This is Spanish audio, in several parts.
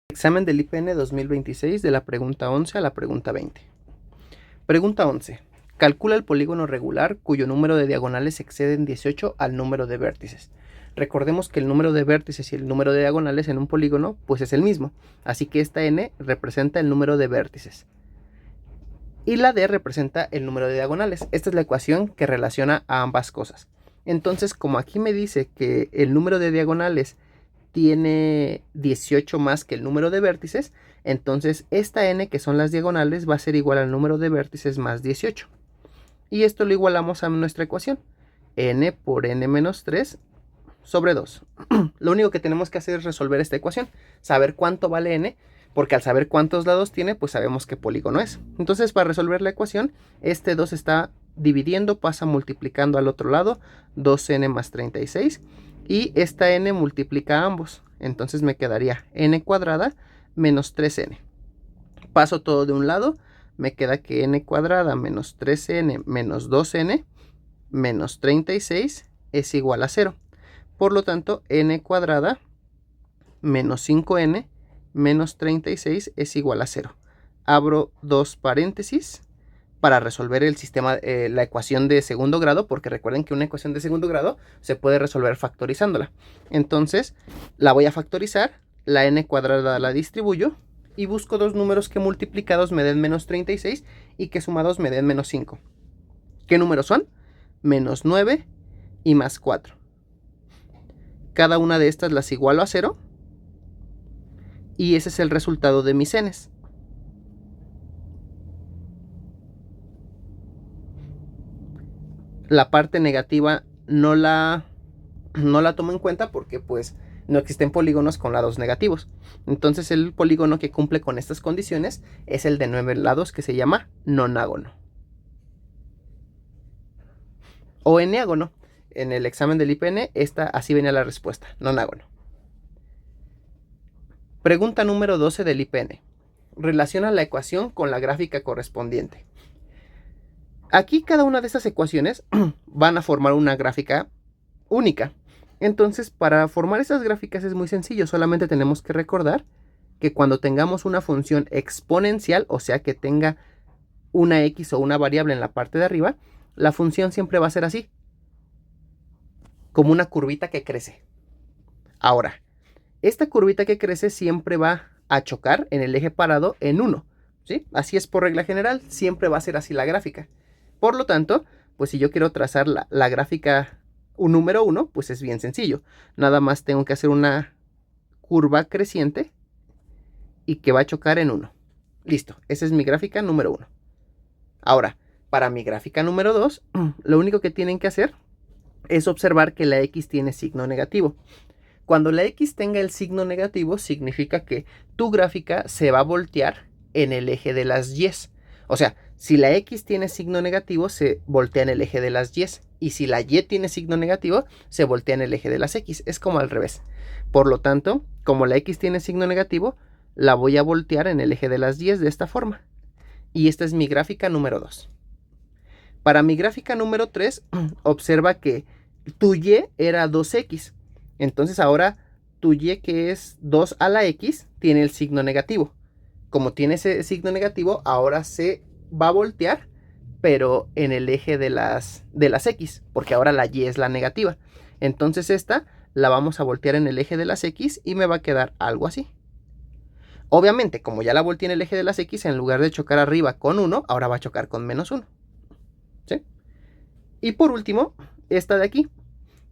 Examen del IPN 2026 de la pregunta 11 a la pregunta 20. Pregunta 11. Calcula el polígono regular cuyo número de diagonales exceden 18 al número de vértices. Recordemos que el número de vértices y el número de diagonales en un polígono pues es el mismo, así que esta n representa el número de vértices y la d representa el número de diagonales. Esta es la ecuación que relaciona a ambas cosas. Entonces, como aquí me dice que el número de diagonales tiene 18 más que el número de vértices, entonces esta n, que son las diagonales, va a ser igual al número de vértices más 18. Y esto lo igualamos a nuestra ecuación, n por n menos 3 sobre 2. Lo único que tenemos que hacer es resolver esta ecuación, saber cuánto vale n, porque al saber cuántos lados tiene, pues sabemos qué polígono es. Entonces, para resolver la ecuación, este 2 está dividiendo, pasa multiplicando al otro lado, 2n más 36, y esta n multiplica a ambos. Entonces me quedaría n cuadrada menos 3n. Paso todo de un lado, me queda que n cuadrada menos 3n menos 2n menos 36 es igual a 0. Por lo tanto, n cuadrada menos 5n menos 36 es igual a 0. Abro dos paréntesis para resolver el sistema, la ecuación de segundo grado, porque recuerden que una ecuación de segundo grado se puede resolver factorizándola. Entonces, la voy a factorizar, la n cuadrada la distribuyo y busco dos números que multiplicados me den menos 36 y que sumados me den menos 5. ¿Qué números son? Menos 9 y más 4. Cada una de estas las igualo a 0 y ese es el resultado de mis n's. La parte negativa no la tomo en cuenta porque pues no existen polígonos con lados negativos. Entonces el polígono que cumple con estas condiciones es el de 9 lados, que se llama nonágono o eneágono. En el examen del IPN así venía la respuesta, nonágono. Pregunta número 12 del IPN. Relaciona la ecuación con la gráfica correspondiente. Aquí cada una de estas ecuaciones van a formar una gráfica única. Entonces, para formar esas gráficas es muy sencillo. Solamente tenemos que recordar que cuando tengamos una función exponencial, o sea que tenga una x o una variable en la parte de arriba, la función siempre va a ser así, como una curvita que crece. Ahora, esta curvita que crece siempre va a chocar en el eje parado en 1, ¿sí? Así es por regla general, siempre va a ser así la gráfica. Por lo tanto, pues si yo quiero trazar la gráfica un número 1, pues es bien sencillo. Nada más tengo que hacer una curva creciente y que va a chocar en 1. Listo, esa es mi gráfica número 1. Ahora, para mi gráfica número 2, lo único que tienen que hacer es observar que la x tiene signo negativo. Cuando la x tenga el signo negativo, significa que tu gráfica se va a voltear en el eje de las y. O sea, si la x tiene signo negativo, se voltea en el eje de las y. Y si la y tiene signo negativo, se voltea en el eje de las x. Es como al revés. Por lo tanto, como la x tiene signo negativo, la voy a voltear en el eje de las y de esta forma. Y esta es mi gráfica número 2. Para mi gráfica número 3, observa que tu y era 2x. Entonces ahora tu y, que es 2 a la x, tiene el signo negativo. Como tiene ese signo negativo, ahora se va a voltear, pero en el eje de las x, porque ahora la y es la negativa. Entonces esta la vamos a voltear en el eje de las x y me va a quedar algo así. Obviamente, como ya la volteé en el eje de las x, en lugar de chocar arriba con 1, ahora va a chocar con menos 1. ¿Sí? Y por último, esta de aquí.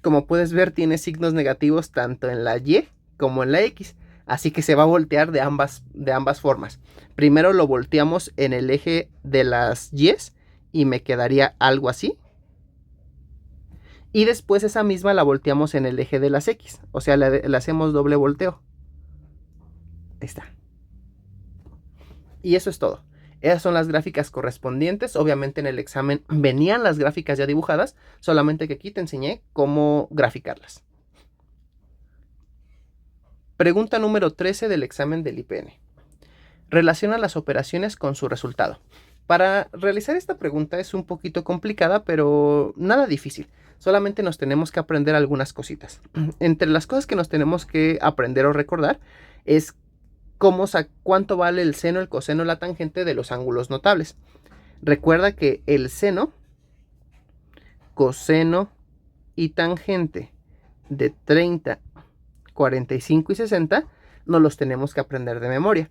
Como puedes ver, tiene signos negativos tanto en la y como en la x. Así que se va a voltear de ambas formas. Primero lo volteamos en el eje de las y y me quedaría algo así. Y después esa misma la volteamos en el eje de las x. O sea, le hacemos doble volteo. Ahí está. Y eso es todo. Esas son las gráficas correspondientes. Obviamente en el examen venían las gráficas ya dibujadas, solamente que aquí te enseñé cómo graficarlas. Pregunta número 13 del examen del IPN. Relaciona las operaciones con su resultado. Para realizar esta pregunta es un poquito complicada, pero nada difícil. Solamente nos tenemos que aprender algunas cositas. Entre las cosas que nos tenemos que aprender o recordar es cuánto vale el seno, el coseno, la tangente de los ángulos notables. Recuerda que el seno, coseno y tangente de 30, 45 y 60 no los tenemos que aprender de memoria.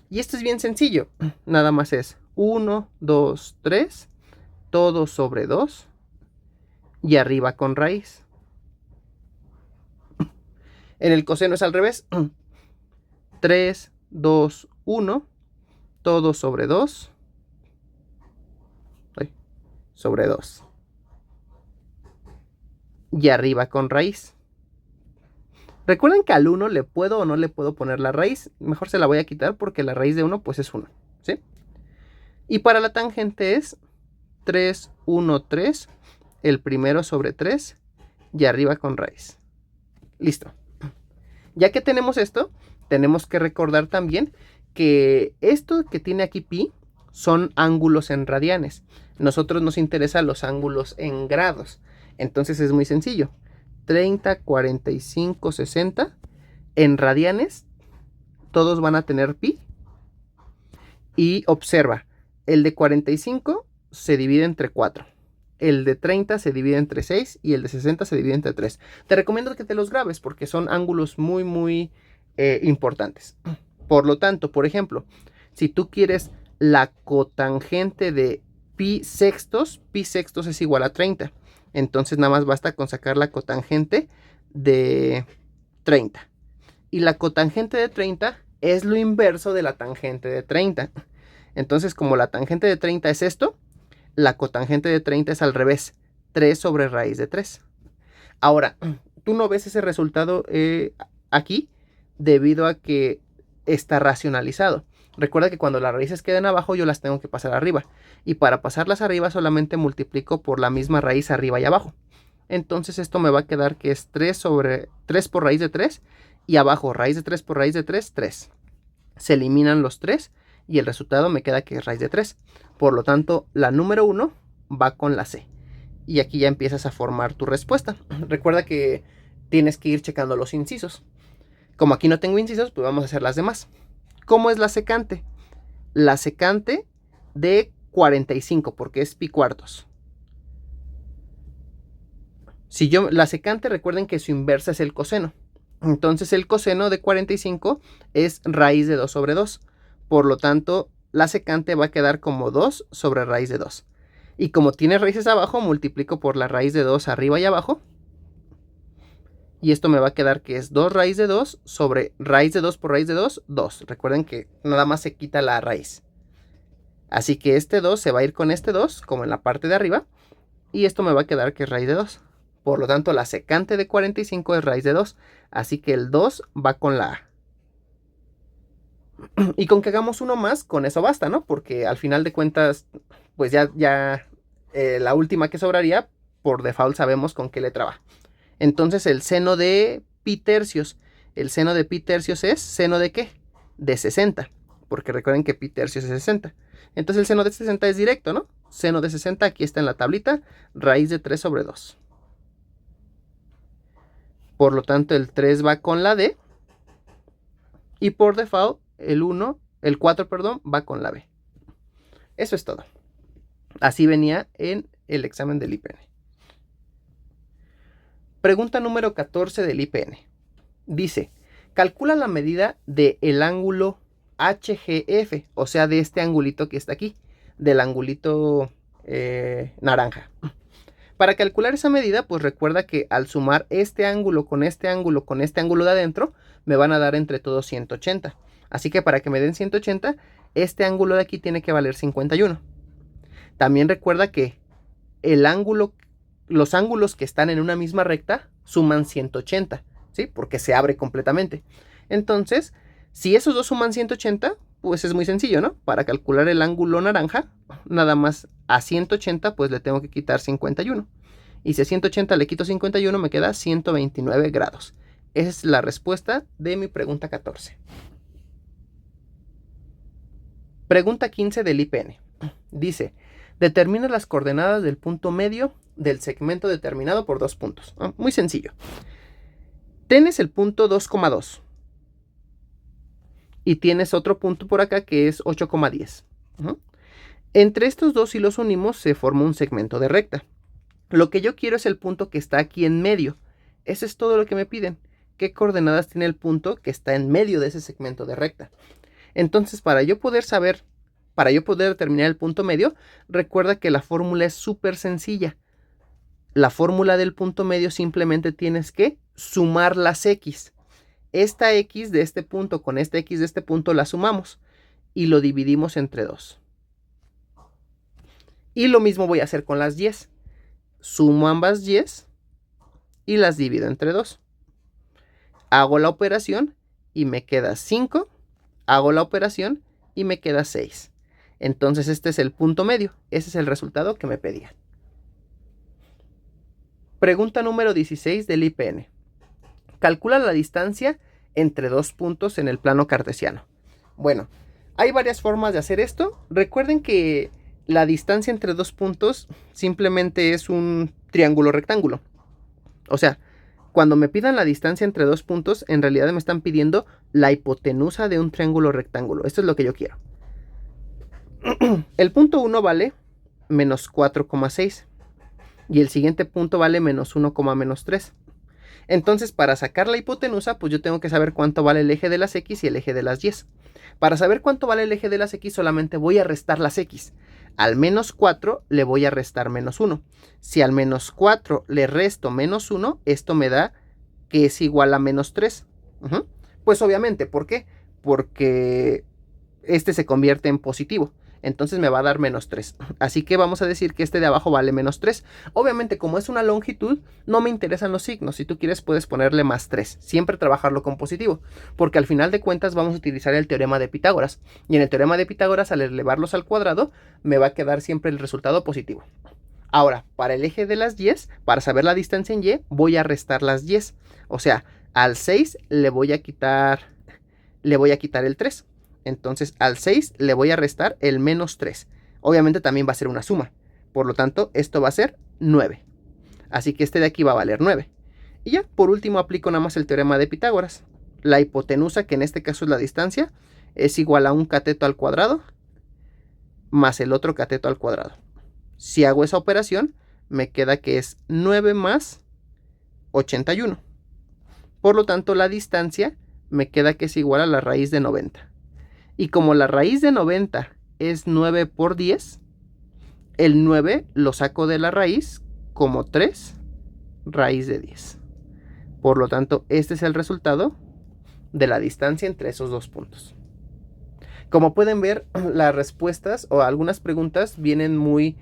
Y esto es bien sencillo. Nada más es 1, 2, 3, todo sobre 2 y arriba con raíz. En el coseno es al revés. 3, 2, 1, todo sobre 2, sobre 2. Y arriba con raíz. Recuerden que al 1 le puedo o no le puedo poner la raíz. Mejor se la voy a quitar porque la raíz de 1 pues es 1, ¿sí? Y para la tangente es 3, 1, 3, el primero sobre 3 y arriba con raíz. Listo. Ya que tenemos esto, tenemos que recordar también que esto que tiene aquí pi son ángulos en radianes. Nosotros nos interesan los ángulos en grados. Entonces es muy sencillo. 30, 45, 60 en radianes, todos van a tener pi. Y observa, el de 45 se divide entre 4. El de 30 se divide entre 6 y el de 60 se divide entre 3. Te recomiendo que te los grabes porque son ángulos muy importantes. Por lo tanto, por ejemplo, si tú quieres la cotangente de pi sextos es igual a 30. Entonces nada más basta con sacar la cotangente de 30. Y la cotangente de 30 es lo inverso de la tangente de 30. Entonces, como la tangente de 30 es esto, la cotangente de 30 es al revés, 3 sobre raíz de 3. Ahora, tú no ves ese resultado aquí debido a que está racionalizado. Recuerda que cuando las raíces queden abajo yo las tengo que pasar arriba. Y para pasarlas arriba solamente multiplico por la misma raíz arriba y abajo. Entonces esto me va a quedar que es 3 por raíz de 3. Y abajo raíz de 3 por raíz de 3, 3. Se eliminan los 3 y el resultado me queda que es raíz de 3. Por lo tanto, la número 1 va con la C. Y aquí ya empiezas a formar tu respuesta. Recuerda que tienes que ir checando los incisos. Como aquí no tengo incisos, pues vamos a hacer las demás. ¿Cómo es la secante? La secante de 45, porque es pi cuartos. La secante, recuerden que su inversa es el coseno. Entonces el coseno de 45 es raíz de 2 sobre 2. Por lo tanto, la secante va a quedar como 2 sobre raíz de 2. Y como tiene raíces abajo, multiplico por la raíz de 2 arriba y abajo. Y esto me va a quedar que es 2 raíz de 2 sobre raíz de 2 por raíz de 2, 2. Recuerden que nada más se quita la raíz. Así que este 2 se va a ir con este 2, como en la parte de arriba. Y esto me va a quedar que es raíz de 2. Por lo tanto, la secante de 45 es raíz de 2. Así que el 2 va con la A. Y con que hagamos uno más, con eso basta, ¿no? Porque al final de cuentas, pues ya la última que sobraría, por default sabemos con qué letra va. Entonces el seno de pi tercios. El seno de pi tercios es seno de ¿qué? De 60. Porque recuerden que pi tercios es 60. Entonces el seno de 60 es directo, ¿no? Seno de 60, aquí está en la tablita, raíz de 3 sobre 2. Por lo tanto, el 3 va con la D. Y por default, el 4, va con la B. Eso es todo. Así venía en el examen del IPN. Pregunta número 14 del IPN. Dice, calcula la medida del ángulo HGF, o sea, de este angulito que está aquí, del angulito naranja. Para calcular esa medida, pues recuerda que al sumar este ángulo con este ángulo con este ángulo de adentro, me van a dar entre todos 180. Así que para que me den 180, este ángulo de aquí tiene que valer 51. También recuerda que los ángulos que están en una misma recta suman 180, ¿sí? Porque se abre completamente. Entonces, si esos dos suman 180, pues es muy sencillo, ¿no? Para calcular el ángulo naranja, nada más a 180, pues le tengo que quitar 51. Y si a 180 le quito 51, me queda 129 grados. Esa es la respuesta de mi pregunta 14. Pregunta 15 del IPN. Dice, determina las coordenadas del punto medio del segmento determinado por 2 puntos. Muy sencillo. Tienes el punto 2,2. y tienes otro punto por acá que es 8,10. Entre estos dos, si los unimos, se forma un segmento de recta. Lo que yo quiero es el punto que está aquí en medio. Eso es todo lo que me piden. ¿Qué coordenadas tiene el punto que está en medio de ese segmento de recta? Entonces, para yo poder determinar el punto medio, recuerda que la fórmula es súper sencilla. La fórmula del punto medio simplemente tienes que sumar las x. Esta x de este punto con esta x de este punto la sumamos y lo dividimos entre 2. Y lo mismo voy a hacer con las y. Sumo ambas y y las divido entre 2. Hago la operación y me queda 5. Hago la operación y me queda 6. Entonces este es el punto medio. Ese es el resultado que me pedían. Pregunta número 16 del IPN. Calcula la distancia entre dos puntos en el plano cartesiano. Bueno, hay varias formas de hacer esto. Recuerden que la distancia entre dos puntos simplemente es un triángulo rectángulo. O sea, cuando me pidan la distancia entre dos puntos, en realidad me están pidiendo la hipotenusa de un triángulo rectángulo. Esto es lo que yo quiero. El punto 1 vale menos 4,6 y el siguiente punto vale menos 1,-3. Entonces, para sacar la hipotenusa, pues yo tengo que saber cuánto vale el eje de las x y el eje de las y. Para saber cuánto vale el eje de las x, solamente voy a restar las x. Al menos 4 le voy a restar menos 1. Si al menos 4 le resto menos 1, esto me da que es igual a menos 3. Pues obviamente, ¿por qué? Porque este se convierte en positivo. Entonces me va a dar menos 3. Así que vamos a decir que este de abajo vale menos 3. Obviamente, como es una longitud, no me interesan los signos. Si tú quieres, puedes ponerle más 3. Siempre trabajarlo con positivo. Porque al final de cuentas vamos a utilizar el teorema de Pitágoras. Y en el teorema de Pitágoras, al elevarlos al cuadrado, me va a quedar siempre el resultado positivo. Ahora, para el eje de las y, para saber la distancia en y, voy a restar las y. O sea, al 6 le voy a quitar el 3. Entonces al 6 le voy a restar el menos 3. Obviamente también va a ser una suma. Por lo tanto, esto va a ser 9. Así que este de aquí va a valer 9. Y ya, por último, aplico nada más el teorema de Pitágoras. La hipotenusa, que en este caso es la distancia, es igual a un cateto al cuadrado más el otro cateto al cuadrado. Si hago esa operación, me queda que es 9 más 81. Por lo tanto, la distancia me queda que es igual a la raíz de 90. Y como la raíz de 90 es 9 por 10, el 9 lo saco de la raíz como 3 raíz de 10. Por lo tanto, este es el resultado de la distancia entre esos dos puntos. Como pueden ver, las respuestas o algunas preguntas vienen muy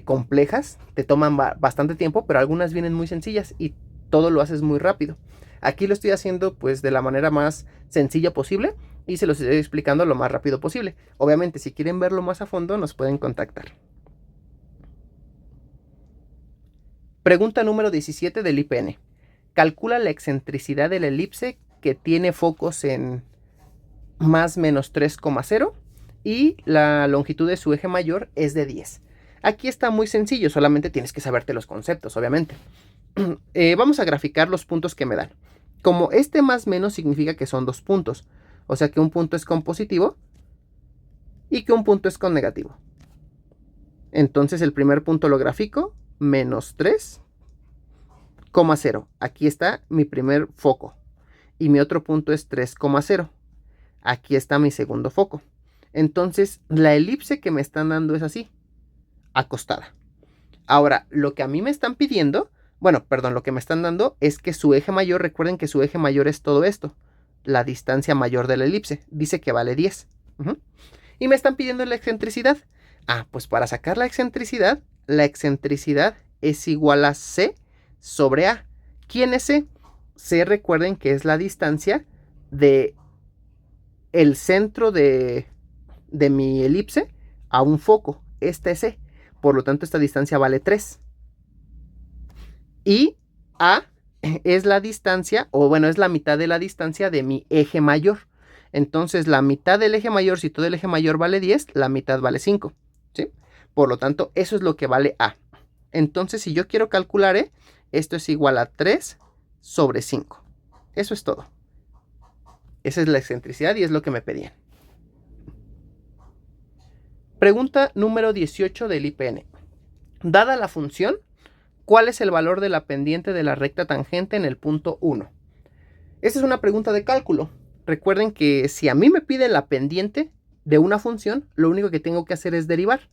complejas, te toman bastante tiempo, pero algunas vienen muy sencillas y todo lo haces muy rápido. Aquí lo estoy haciendo pues de la manera más sencilla posible y se los estoy explicando lo más rápido posible. Obviamente, si quieren verlo más a fondo, nos pueden contactar. Pregunta número 17 del IPN. Calcula la excentricidad de la elipse que tiene focos en más menos 3,0 y la longitud de su eje mayor es de 10. Aquí está muy sencillo, solamente tienes que saberte los conceptos, obviamente. Vamos a graficar los puntos que me dan. Como este más menos significa que son dos puntos, o sea que un punto es con positivo y que un punto es con negativo. Entonces el primer punto lo grafico, menos 3,0. Aquí está mi primer foco. Y mi otro punto es 3,0. Aquí está mi segundo foco. Entonces la elipse que me están dando es así, acostada. Ahora, lo que a mí me están pidiendo, lo que me están dando es que su eje mayor, recuerden que su eje mayor es todo esto, la distancia mayor de la elipse, dice que vale 10. Y me están pidiendo la excentricidad. Pues para sacar la excentricidad es igual a C sobre A. ¿Quién es C? C, recuerden que es la distancia de el centro de mi elipse a un foco. Este es C. Por lo tanto, esta distancia vale 3. Y A es la distancia, es la mitad de la distancia de mi eje mayor. Entonces, la mitad del eje mayor, si todo el eje mayor vale 10, la mitad vale 5. ¿Sí? Por lo tanto, eso es lo que vale A. Entonces, si yo quiero calcular esto es igual a 3 sobre 5. Eso es todo. Esa es la excentricidad y es lo que me pedían. Pregunta número 18 del IPN. Dada la función, ¿cuál es el valor de la pendiente de la recta tangente en el punto 1? Esta es una pregunta de cálculo. Recuerden que si a mí me pide la pendiente de una función, lo único que tengo que hacer es derivar.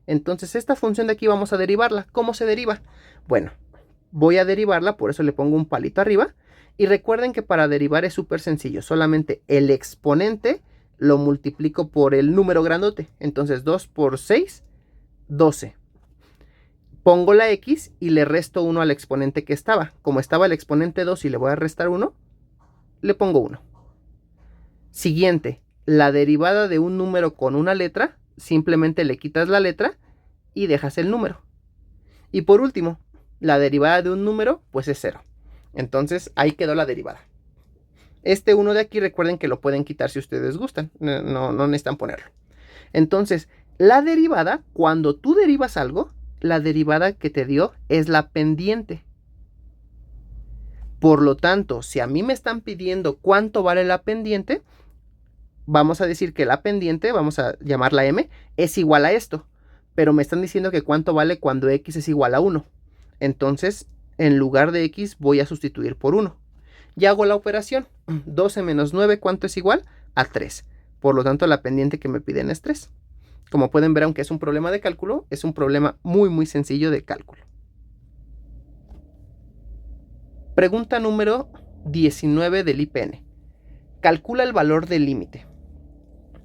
Entonces esta función de aquí vamos a derivarla. ¿Cómo se deriva? Bueno, voy a derivarla, por eso le pongo un palito arriba. Y recuerden que para derivar es súper sencillo. Solamente el exponente lo multiplico por el número grandote. Entonces 2 por 6, 12. Pongo la x y le resto 1 al exponente que estaba. Como estaba el exponente 2 y le voy a restar 1, le pongo 1. Siguiente, la derivada de un número con una letra, simplemente le quitas la letra y dejas el número. Y por último, la derivada de un número, pues es 0. Entonces ahí quedó la derivada. Este 1 de aquí recuerden que lo pueden quitar si ustedes gustan, no necesitan ponerlo. Entonces, la derivada, cuando tú derivas algo, la derivada que te dio es la pendiente. Por lo tanto, si a mí me están pidiendo cuánto vale la pendiente, vamos a decir que la pendiente, vamos a llamarla m, es igual a esto. Pero me están diciendo que cuánto vale cuando x es igual a 1. Entonces, en lugar de x voy a sustituir por 1. Y hago la operación. 12 menos 9, ¿cuánto es igual? A 3. Por lo tanto, la pendiente que me piden es 3. Como pueden ver, aunque es un problema de cálculo, es un problema muy sencillo de cálculo. Pregunta número 19 del IPN. Calcula el valor del límite.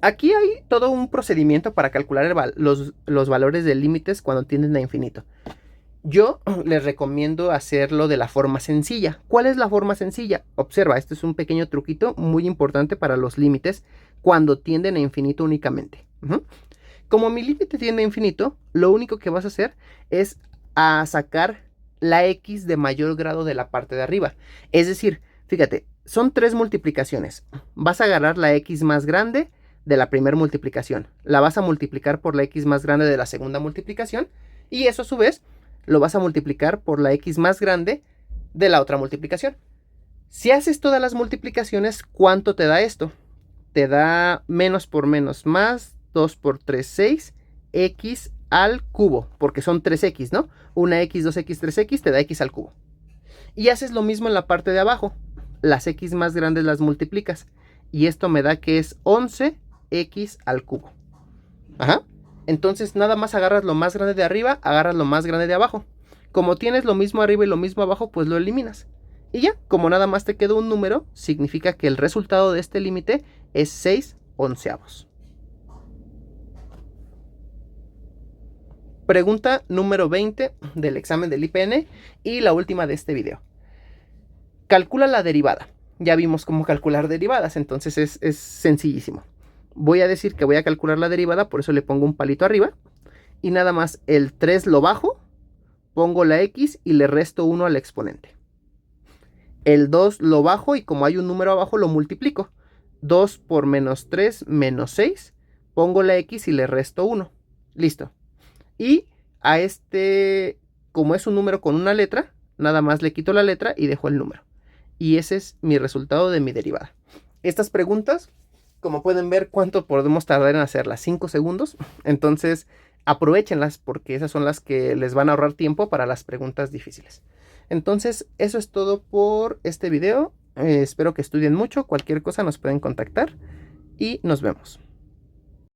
Aquí hay todo un procedimiento para calcular los valores de límites cuando tienden a infinito. Yo les recomiendo hacerlo de la forma sencilla. ¿Cuál es la forma sencilla? Observa, este es un pequeño truquito muy importante para los límites cuando tienden a infinito únicamente. Como mi límite tiende a infinito, lo único que vas a hacer es a sacar la x de mayor grado de la parte de arriba. Es decir, fíjate, son 3 multiplicaciones. Vas a agarrar la x más grande de la primera multiplicación. La vas a multiplicar por la x más grande de la segunda multiplicación. Y eso a su vez lo vas a multiplicar por la x más grande de la otra multiplicación. Si haces todas las multiplicaciones, ¿cuánto te da esto? Te da menos por menos más, 2 por 3, 6, x al cubo, porque son 3x, ¿no? Una x, 2x, 3x te da x al cubo. Y haces lo mismo en la parte de abajo. Las x más grandes las multiplicas. Y esto me da que es 11x al cubo. Ajá. Entonces nada más agarras lo más grande de arriba, agarras lo más grande de abajo. Como tienes lo mismo arriba y lo mismo abajo, pues lo eliminas. Y ya, como nada más te quedó un número, significa que el resultado de este límite es 6/11. Pregunta número 20 del examen del IPN y la última de este video. Calcula la derivada. Ya vimos cómo calcular derivadas, entonces es sencillísimo. Voy a decir que voy a calcular la derivada, por eso le pongo un palito arriba. Y nada más el 3 lo bajo, pongo la x y le resto 1 al exponente. El 2 lo bajo y como hay un número abajo lo multiplico. 2 por menos 3 menos 6, pongo la x y le resto 1. Listo. Y a este, como es un número con una letra, nada más le quito la letra y dejo el número. Y ese es mi resultado de mi derivada. Estas preguntas, como pueden ver, ¿cuánto podemos tardar en hacerlas? 5 segundos. Entonces, aprovéchenlas porque esas son las que les van a ahorrar tiempo para las preguntas difíciles. Entonces, eso es todo por este video. Espero que estudien mucho. Cualquier cosa nos pueden contactar y nos vemos.